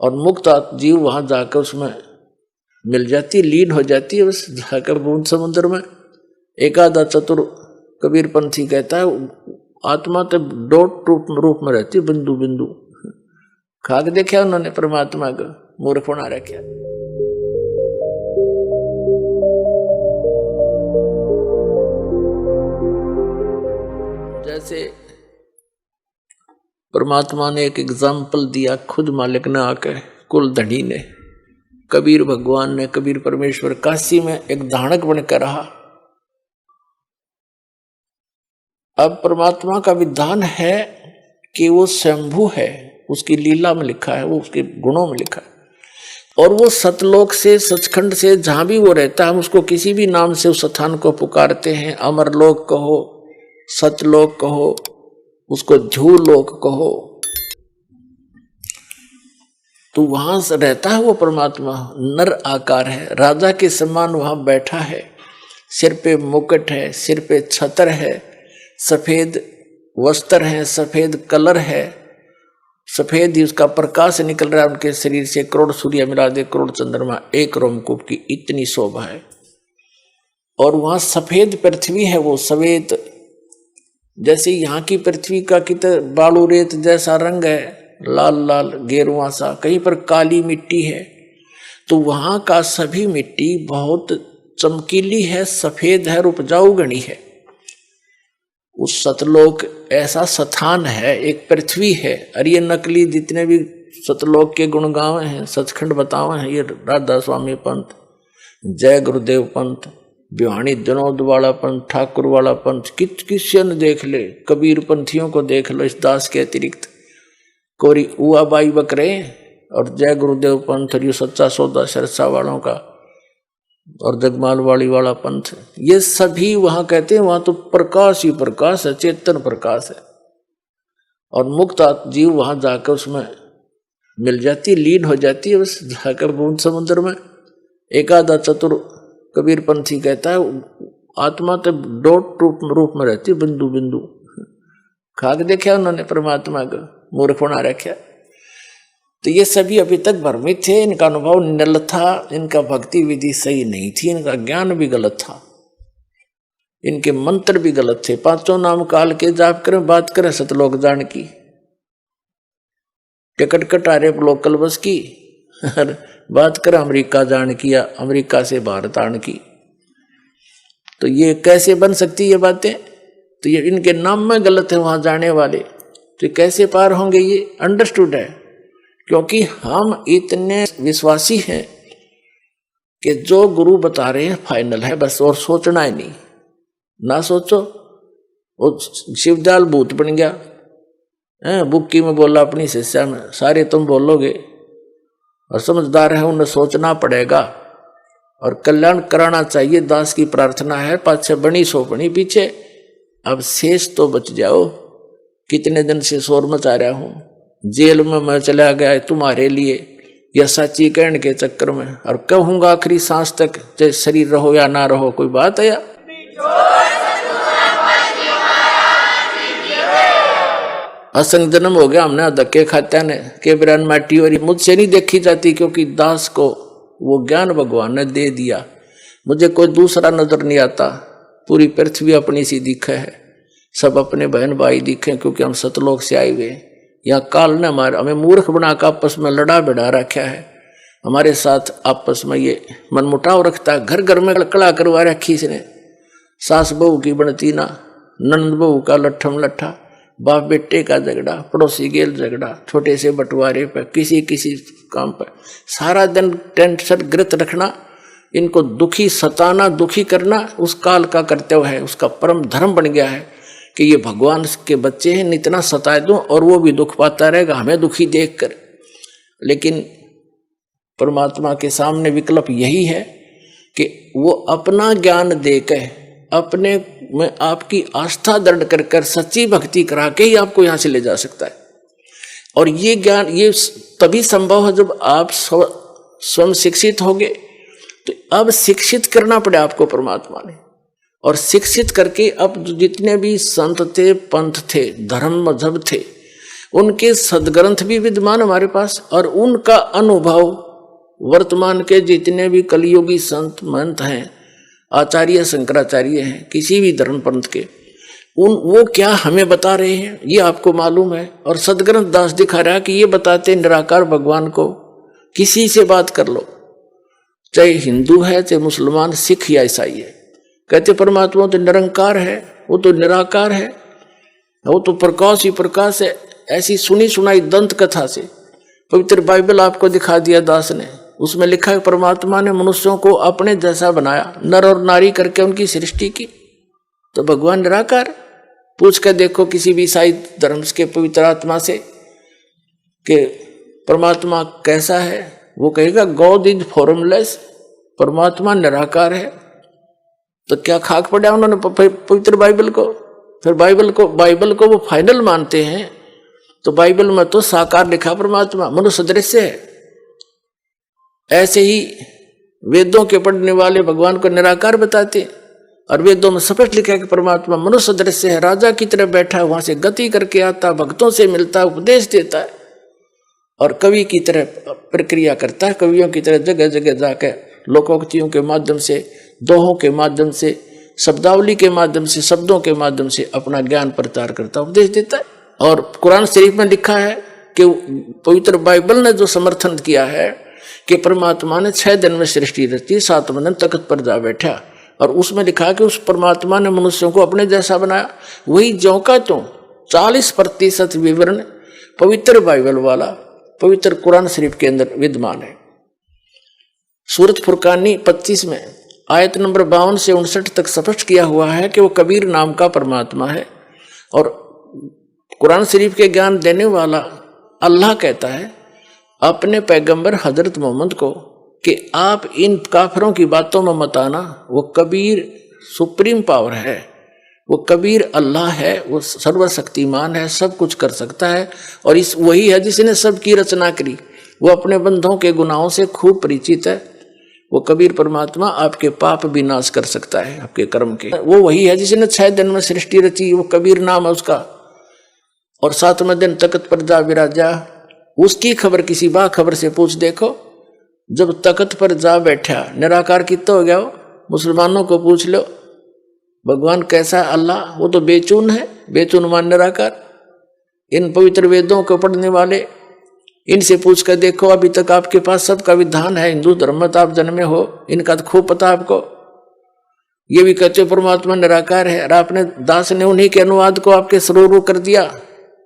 और मुक्त जीव वहां जाकर उसमें मिल जाती है, लीन हो जाती है बस जाकर बूंद समुद्र में। एकादा चतुर कबीर पंथी कहता है आत्मा तो डॉट रूप में रहती है, बिंदु बिंदु। खाक देखा उन्होंने परमात्मा को, मूर्ख बना रखा। जैसे परमात्मा ने एक एग्जाम्पल दिया, खुद मालिक ने आके, कुल धनी ने, कबीर भगवान ने, कबीर परमेश्वर काशी में एक धानक बनकर रहा। अब परमात्मा का विधान है कि वो स्वयंभू है, उसकी लीला में लिखा है, वो उसके गुणों में लिखा है। और वो सतलोक से, सचखंड से, जहां भी वो रहता है, हम उसको किसी भी नाम से उस स्थान को पुकारते हैं। अमरलोक कहो, सतलोक कहो, उसको झूलोक कहो, तो वहां से रहता है वो परमात्मा। नर आकार है, राजा के समान वहां बैठा है, सिर पे मुकुट है, सिर पे छत्र है, सफेद वस्त्र है, सफेद कलर है, सफेद ही उसका प्रकाश निकल रहा है उनके शरीर से। करोड़ सूर्य मिला दे, करोड़ चंद्रमा एक रोमकूप की, इतनी शोभा है। और वहां सफेद पृथ्वी है, वो सफेद, जैसे यहाँ की पृथ्वी का कितना बालू रेत जैसा रंग है, लाल लाल गेरुआ सा, कहीं पर काली मिट्टी है, तो वहां का सभी मिट्टी बहुत चमकीली है, सफेद है, उपजाऊ गणी है। उस सतलोक ऐसा स्थान है, एक पृथ्वी है। और ये नकली जितने भी सतलोक के गुणगांव हैं, सचखंड बतावे हैं, ये राधा स्वामी पंथ, जय गुरुदेव पंथ, बिहानी जनोद वाला पंथ, ठाकुर वाला पंथ, किसी ने देख ले, कबीर पंथियों को देख लो इस दास के अतिरिक्त, कोरी उआबाई बकरे और जय गुरुदेव पंथ, और ये सच्चा सौदा सरसा वालों का, और जगमाल वाली वाला पंथ, ये सभी वहां कहते हैं वहां तो प्रकाश ही प्रकाश है, चेतन प्रकाश है। और मुक्त जीव वहां जाकर उसमें मिल जाती है, लीन हो जाती है बस जाकर बूंद समुद्र में। एकादा चतुर कबीर पंथी कहता है आत्मा तो डॉट रूप में रहती है, बिंदु बिंदु। खाक देखा उन्होंने परमात्मा को, मूर्ख बना रखा। तो ये सभी अभी तक भ्रमित थे, इनका अनुभव निल था, इनका भक्ति विधि सही नहीं थी, इनका ज्ञान भी गलत था, इनके मंत्र भी गलत थे। पांचों नाम काल के जाप करें, बात करें सतलोक जान की, टिकट कटारे लोकल बस की, बात करें अमेरिका जान की या अमेरिका से भारत आने की। तो ये कैसे बन सकती ये बातें? तो ये इनके नाम में गलत है वहां जाने वाले, तो कैसे पार होंगे? ये अंडरस्टूड है, क्योंकि हम इतने विश्वासी हैं कि जो गुरु बता रहे हैं फाइनल है बस, और सोचना ही नहीं। ना सोचो, वो शिवजाल भूत बन गया है, बुक्की में बोला अपनी शिष्या में, सारे तुम बोलोगे, और समझदार है उन्हें सोचना पड़ेगा और कल्याण कराना चाहिए। दास की प्रार्थना है, पाछे बनी सो बनी पीछे, अब शेष तो बच जाओ। कितने दिन से शोर मचा रहा हूं, जेल में मैं चला गया तुम्हारे लिए, या सच्ची कहने के चक्कर में, और कहूंगा आखिरी सांस तक, चाहे शरीर रहो या ना रहो, कोई बात है या? असंग जन्म हो गया हमने धक्के खाते ने के बिरान माटी, और मुझसे नहीं देखी जाती, क्योंकि दास को वो ज्ञान भगवान ने दे दिया। मुझे कोई दूसरा नजर नहीं आता, पूरी पृथ्वी अपनी सी दिखे है, सब अपने बहन भाई दिखे, क्योंकि हम सतलोक से आए हुए। यहाँ काल ने हमें मूर्ख बनाकर आपस में लड़ा बिड़ा रखा है, हमारे साथ आपस में ये मनमुटाव रखता है। घर घर में कड़ा करवा रखी इसने, सास बहू की बनती ना, नंद बहू का लट्ठम लट्ठा, बाप बेटे का झगड़ा, पड़ोसी गेल झगड़ा, छोटे से बंटवारे पर, किसी किसी काम पर सारा दिन टेंशन ग्रत रखना, इनको दुखी सताना, दुखी करना उस काल का कर्तव्य है, उसका परम धर्म बन गया है कि ये भगवान के बच्चे हैं, इतना सताए दूं और वो भी दुख पाता रहेगा हमें दुखी देखकर। लेकिन परमात्मा के सामने विकल्प यही है कि वो अपना ज्ञान देकर, अपने में आपकी आस्था दृढ़ कर कर सच्ची भक्ति करा के ही आपको यहां से ले जा सकता है। और ये ज्ञान ये तभी संभव है जब आप स्वयं शिक्षित होंगे। तो अब शिक्षित करना पड़े आपको परमात्मा ने, और शिक्षित करके अब जितने भी संत थे, पंथ थे, धर्म मजहब थे, उनके सदग्रंथ भी विद्यमान हमारे पास, और उनका अनुभव वर्तमान के जितने भी कलियुगी संत महंत हैं, आचार्य शंकराचार्य हैं, किसी भी धर्म पंथ के, वो क्या हमें बता रहे हैं ये आपको मालूम है। और सदग्रंथ दास दिखा रहा है कि ये बताते निराकार भगवान को, किसी से बात कर लो, चाहे हिंदू है, चाहे मुसलमान, सिख या ईसाई है, कहते परमात्मा तो निरंकार है, वो तो निराकार है, वो तो प्रकाश ही प्रकाश है। ऐसी सुनी सुनाई दंत कथा से पवित्र बाइबल आपको दिखा दिया दास ने, उसमें लिखा है परमात्मा ने मनुष्यों को अपने जैसा बनाया, नर और नारी करके उनकी सृष्टि की, तो भगवान निराकार। पूछ कर देखो किसी भी ईसाई धर्म के पवित्र आत्मा से कि परमात्मा कैसा है, वो कहेगा गॉड इज फॉर्मलेस, परमात्मा निराकार है। तो क्या खाक पड़ा उन्होंने पवित्र बाइबल को। फिर बाइबल को वो फाइनल मानते हैं, तो बाइबल में तो साकार लिखा परमात्मा, मनुष्य सदृश्य है। ऐसे ही वेदों के पढ़ने वाले भगवान को निराकार बताते, और वेदों में स्पष्ट लिखा है कि परमात्मा मनुष्य सदृश्य है, राजा की तरह बैठा है, वहां से गति करके आता, भक्तों से मिलता है, उपदेश देता है, और कवि की तरह प्रक्रिया करता है, कवियों की तरह जगह जगह जाकर लोकोक्तियों के माध्यम से, दोहों के माध्यम से, शब्दावली के माध्यम से, शब्दों के माध्यम से अपना ज्ञान प्रचार करता, उपदेश देता है। और कुरान शरीफ में लिखा है कि पवित्र बाइबल ने जो समर्थन किया है कि परमात्मा ने 6 दिन में सृष्टि रची, 7वें दिन तख्त पर जा बैठा, और उसमें लिखा है कि उस परमात्मा ने मनुष्यों को अपने जैसा बनाया। वही ज्यों का त्यों 40% विवरण पवित्र बाइबल वाला पवित्र कुरान शरीफ के अंदर विद्यमान है। सूरत फुरकानी 25 में आयत नंबर 52 से 59 तक स्पष्ट किया हुआ है कि वो कबीर नाम का परमात्मा है। और कुरान शरीफ के ज्ञान देने वाला अल्लाह कहता है अपने पैगंबर हजरत मोहम्मद को कि आप इन काफिरों की बातों में मत आना, वो कबीर सुप्रीम पावर है, वो कबीर अल्लाह है, वो सर्वशक्तिमान है, सब कुछ कर सकता है, और इस वही है जिसने सबकी रचना करी, वो अपने बंधों के गुनाहों से खूब परिचित है। वो कबीर परमात्मा आपके पाप भी नाश कर सकता है, आपके कर्म के। वो वही है जिसने 6 दिन में सृष्टि रची, वो कबीर नाम है उसका। और 7वें दिन तख्त पर जा विराजा, उसकी खबर किसी बा खबर से पूछ देखो। जब तख्त पर जा बैठा निराकार कितना हो गया हो, मुसलमानों को पूछ लो भगवान कैसा है अल्लाह, वो तो बेचून है, बेचून मान निराकार। इन पवित्र वेदों को पढ़ने वाले इनसे पूछ कर देखो, अभी तक आपके पास सबका विधान है, हिंदू धर्म में तो आप जन्मे हो, इनका तो खूब पता आपको। ये भी कहते परमात्मा निराकार है, और आपने दास ने उन्हीं के अनुवाद को आपके सरोरू कर दिया,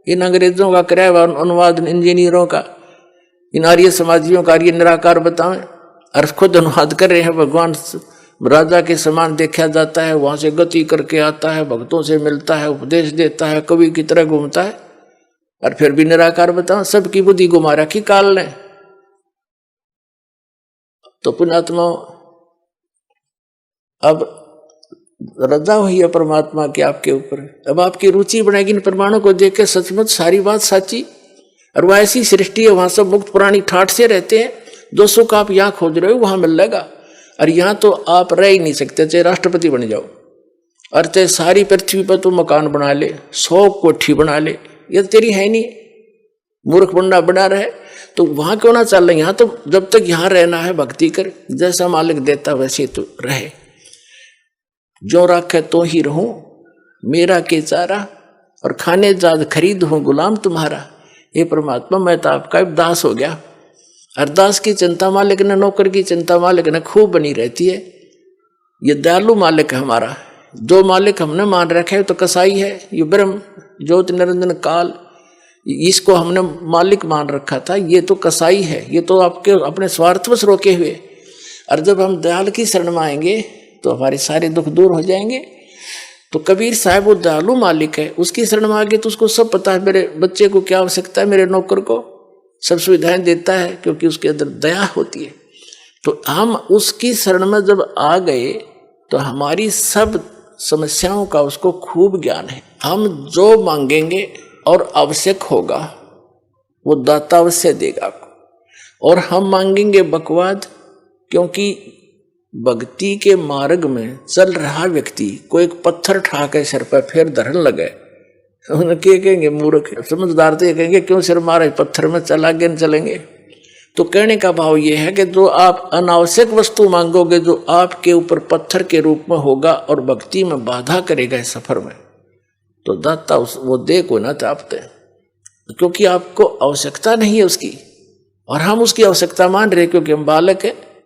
इन अंग्रेजों का कराया हुआ अनुवाद, इंजीनियरों का, इन आर्य समाजियों का आर्य निराकार बताएं, और खुद अनुवाद कर रहे हैं। भगवान राजा के समान देखा जाता है, वहां से गति करके आता है, भक्तों से मिलता है, उपदेश देता है, कवि की तरह घूमता है, और फिर भी निराकार बताओ। सबकी बुद्धि घुमा रखी काल ने। तो पुण्यात्मा अब रजा हुई है परमात्मा की आपके ऊपर। अब आपकी रुचि बढ़ेगी इन प्रमाणों को देख के, सचमुच सारी बात सच्ची, और वह ऐसी सृष्टि है, वहां सब मुक्त प्राणी ठाठ से रहते हैं। जो सुख आप यहाँ खोज रहे हो वहां मिल जाएगा, और यहाँ तो आप रह ही नहीं सकते, चाहे राष्ट्रपति बन जाओ, और चाहे सारी पृथ्वी पर तो मकान बना ले, 100 कोठी बना ले, ये तेरी है नहीं, मूर्ख बंडा बना रहे, तो वहां क्यों ना चल रहे। यहाँ तो जब तक यहाँ रहना है भक्ति कर, जैसा मालिक देता वैसे तो रहे। जो राखे तो ही रहूं, मेरा के चारा, और खाने जाद खरीद हूं गुलाम तुम्हारा। ये परमात्मा मैं तो आपका दास हो गया। अरदास की चिंता मालिक ने, नौकर की चिंता मालिक ने खूब बनी रहती है। ये दयालु मालिक है हमारा। जो मालिक हमने मान रखा है तो कसाई है, ये ब्रह्म ज्योति निरंजन काल, इसको हमने मालिक मान रखा था, ये तो कसाई है, ये तो आपके अपने स्वार्थवश रोके हुए। और जब हम दयाल की शरण में आएंगे तो हमारे सारे दुख दूर हो जाएंगे। तो कबीर साहब वो दयालु मालिक है, उसकी शरण में आ गए तो उसको सब पता है, मेरे बच्चे को क्या आवश्यकता है, मेरे नौकर को सब सुविधाएं देता है, क्योंकि उसके अंदर दया होती है। तो हम उसकी शरण में जब आ गए तो हमारी सब समस्याओं का उसको खूब ज्ञान है। हम जो मांगेंगे और आवश्यक होगा वो दाता अवश्य देगा आपको। और हम मांगेंगे बकवाद, क्योंकि भक्ति के मार्ग में चल रहा व्यक्ति को एक पत्थर ठा के सिर पर फिर धरन लगे उनके कहेंगे मूर्ख, समझदार तो ये कहेंगे क्यों सिर मारे, पत्थर में चला आगे न चलेंगे। तो कहने का भाव ये है कि जो आप अनावश्यक वस्तु मांगोगे, जो आपके ऊपर पत्थर के रूप में होगा और भक्ति में बाधा करेगा इस सफर में, तो दाता वो दे को ना चाहते, क्योंकि आपको आवश्यकता नहीं है उसकी, और हम उसकी आवश्यकता मान रहे क्योंकि हम बालक हैं।